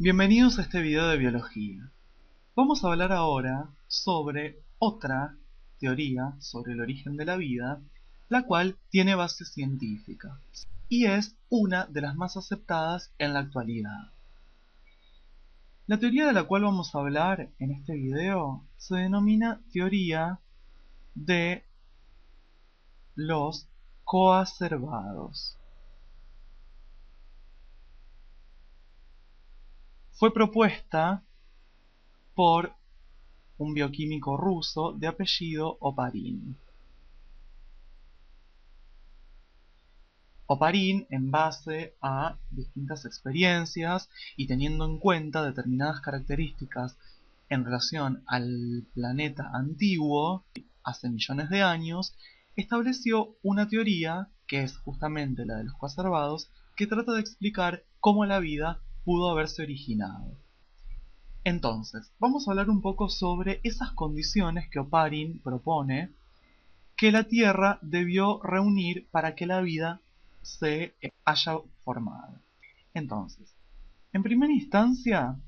Bienvenidos a este video de biología. Vamos a hablar ahora sobre otra teoría sobre el origen de la vida, la cual tiene base científica y es una de las más aceptadas en la actualidad. La teoría de la cual vamos a hablar en este video se denomina teoría de los coacervados. Fue propuesta por un bioquímico ruso de apellido Oparin. Oparin, en base a distintas experiencias y teniendo en cuenta determinadas características en relación al planeta antiguo, hace millones de años, estableció una teoría, que es justamente la de los coacervados, que trata de explicar cómo la vida pudo haberse originado. Entonces, vamos a hablar un poco sobre esas condiciones que Oparin propone que la Tierra debió reunir para que la vida se haya formado. Entonces, en primera instancia,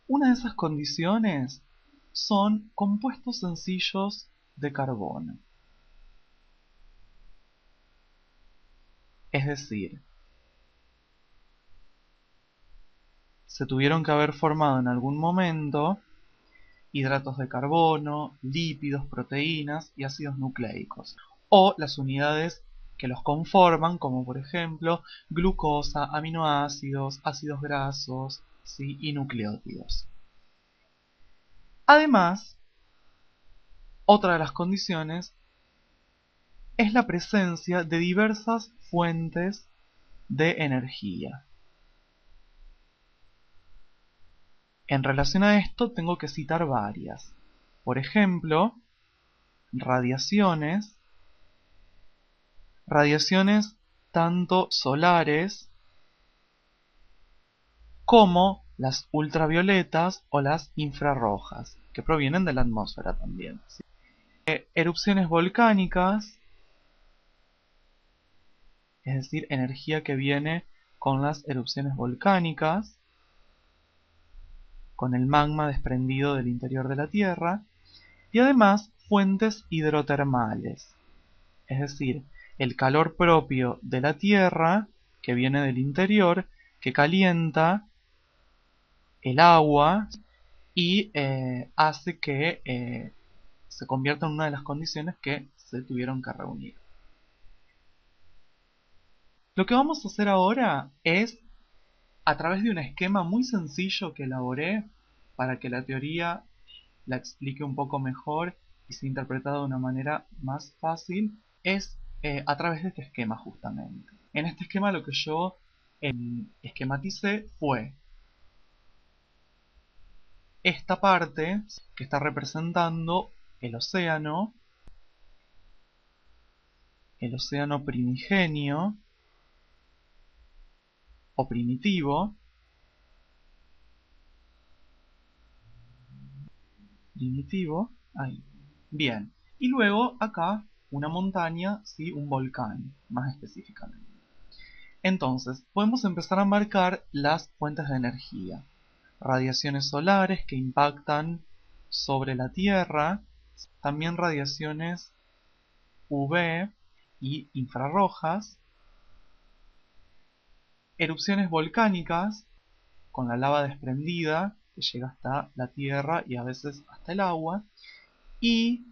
una de esas condiciones son compuestos sencillos de carbono. Es decir, se tuvieron que haber formado en algún momento hidratos de carbono, lípidos, proteínas y ácidos nucleicos, o las unidades que los conforman, como por ejemplo glucosa, aminoácidos, ácidos grasos, ¿sí? Y nucleótidos. Además, otra de las condiciones es la presencia de diversas fuentes de energía. En relación a esto tengo que citar varias. Por ejemplo, radiaciones tanto solares como las ultravioletas o las infrarrojas, que provienen de la atmósfera también. Erupciones volcánicas, es decir, energía que viene con las erupciones volcánicas, con el magma desprendido del interior de la Tierra, y además fuentes hidrotermales, es decir, el calor propio de la Tierra, que viene del interior, que calienta el agua y hace que se convierta en una de las condiciones que se tuvieron que reunir. Lo que vamos a hacer ahora es, a través de un esquema muy sencillo que elaboré para que la teoría la explique un poco mejor y sea interpretada de una manera más fácil, es a través de este esquema justamente. En este esquema lo que yo esquematicé fue esta parte que está representando el océano primigenio o primitivo, ahí. Bien, y luego acá una montaña, ¿sí? Un volcán, más específicamente. Entonces, podemos empezar a marcar las fuentes de energía. Radiaciones solares que impactan sobre la Tierra, también radiaciones UV y infrarrojas, erupciones volcánicas con la lava desprendida que llega hasta la Tierra y a veces hasta el agua, y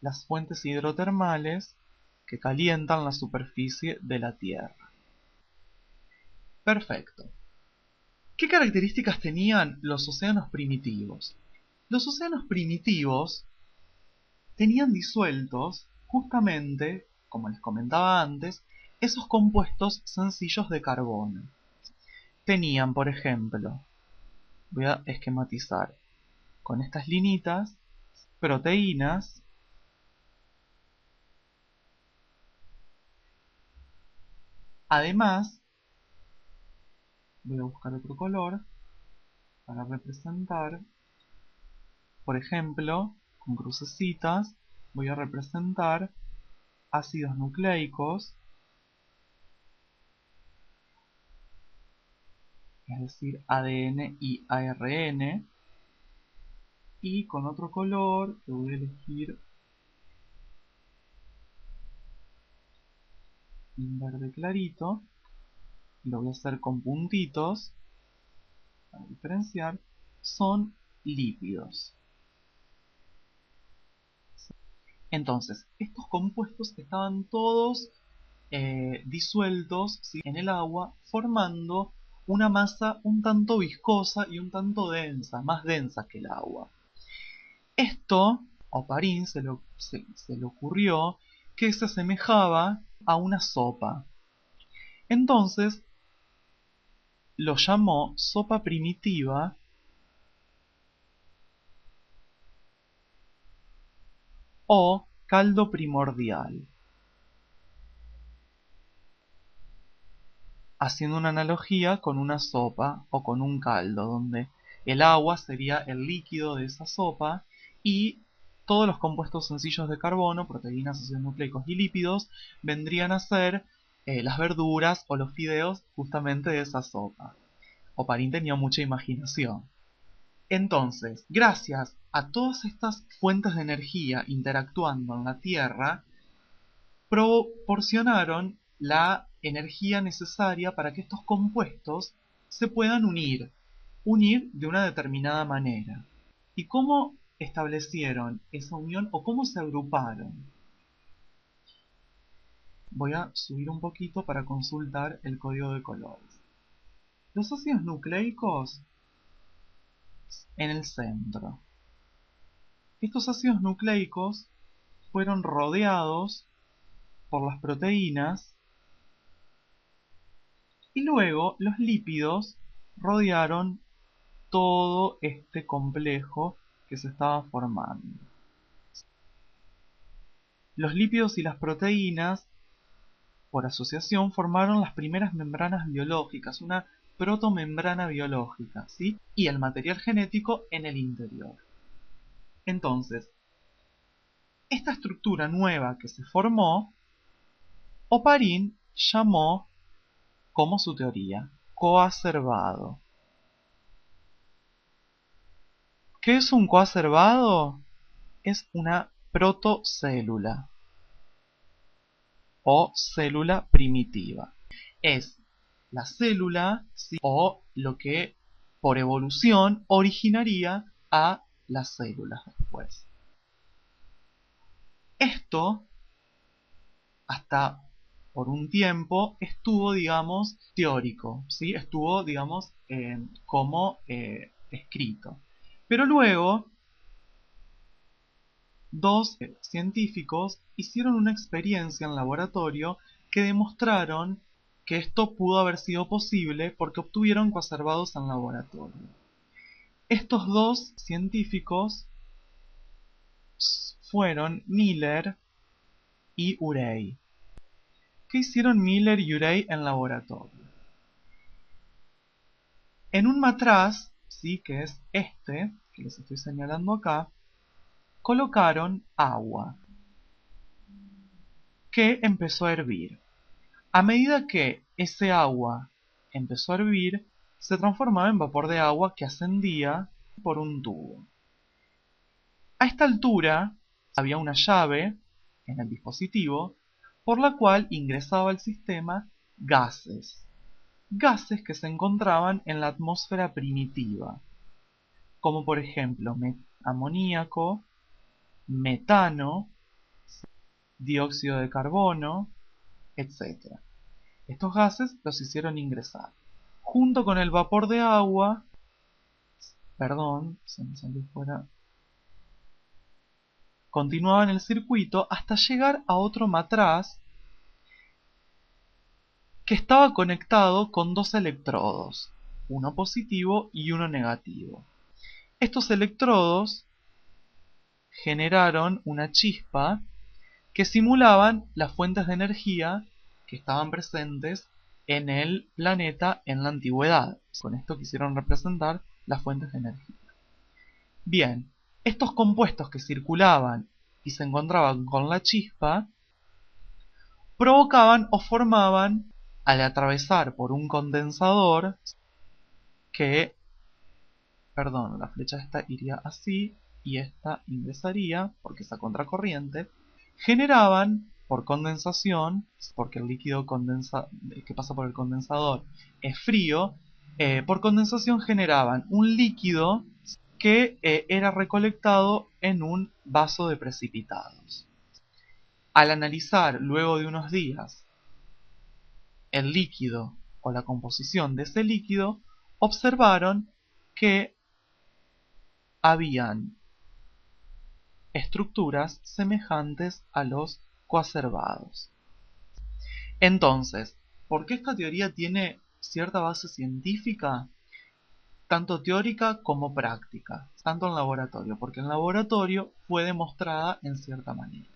las fuentes hidrotermales que calientan la superficie de la Tierra. Perfecto. ¿Qué características tenían los océanos primitivos? Los océanos primitivos tenían disueltos, justamente, como les comentaba antes, esos compuestos sencillos de carbono. Tenían, por ejemplo, voy a esquematizar con estas linitas, proteínas, además, voy a buscar otro color para representar, por ejemplo, con crucecitas, voy a representar ácidos nucleicos es decir, ADN y ARN, y con otro color que voy a elegir un verde clarito, lo voy a hacer con puntitos para diferenciar, son lípidos. Entonces, estos compuestos estaban todos disueltos, ¿sí?, en el agua, formando una masa un tanto viscosa y un tanto densa, más densa que el agua. Esto, a Oparin se le ocurrió que se asemejaba a una sopa. Entonces, lo llamó sopa primitiva o caldo primordial, haciendo una analogía con una sopa o con un caldo, donde el agua sería el líquido de esa sopa y todos los compuestos sencillos de carbono, proteínas, ácidos nucleicos y lípidos vendrían a ser las verduras o los fideos justamente de esa sopa. Oparin tenía mucha imaginación. Entonces, gracias a todas estas fuentes de energía interactuando en la Tierra, proporcionaron la energía necesaria para que estos compuestos se puedan unir de una determinada manera. ¿Y cómo establecieron esa unión o cómo se agruparon? Voy a subir un poquito para consultar el código de colores. Los ácidos nucleicos en el centro. Estos ácidos nucleicos fueron rodeados por las proteínas y luego los lípidos rodearon todo este complejo que se estaba formando. Los lípidos y las proteínas, por asociación, formaron las primeras membranas biológicas, una protomembrana biológica, ¿sí?, y el material genético en el interior. Entonces, esta estructura nueva que se formó, Oparin llamó, como su teoría, coacervado. ¿Qué es un coacervado? Es una protocélula o célula primitiva. Es la célula, ¿sí?, o lo que por evolución originaría a las células después. Esto, hasta por un tiempo, estuvo, digamos, teórico, ¿sí? Estuvo, digamos, como escrito. Pero luego, dos científicos hicieron una experiencia en laboratorio que demostraron que esto pudo haber sido posible porque obtuvieron coacervados en laboratorio. Estos dos científicos fueron Miller y Urey. ¿Qué hicieron Miller y Urey en laboratorio? En un matraz, ¿sí?, que es este, que les estoy señalando acá, colocaron agua, que empezó a hervir. A medida que ese agua empezó a hervir, se transformaba en vapor de agua que ascendía por un tubo. A esta altura había una llave en el dispositivo por la cual ingresaba al sistema gases. Gases que se encontraban en la atmósfera primitiva, como por ejemplo amoníaco, metano, dióxido de carbono, etc. Estos gases los hicieron ingresar. Junto con el vapor de agua, perdón, se me salió fuera, continuaban el circuito hasta llegar a otro matraz que estaba conectado con dos electrodos, uno positivo y uno negativo. Estos electrodos generaron una chispa que simulaban las fuentes de energía que estaban presentes en el planeta en la antigüedad. Con esto quisieron representar las fuentes de energía. Bien, estos compuestos que circulaban y se encontraban con la chispa provocaban o formaban, al atravesar por un condensador, que, perdón, la flecha esta iría así y esta ingresaría, porque es a contracorriente, generaban por condensación, porque el líquido que pasa por el condensador es frío, por condensación generaban un líquido que era recolectado en un vaso de precipitados. Al analizar luego de unos días el líquido o la composición de ese líquido, observaron que habían estructuras semejantes a los coacervados. Entonces, ¿por qué esta teoría tiene cierta base científica? Tanto teórica como práctica, tanto en laboratorio, porque en laboratorio fue demostrada en cierta manera.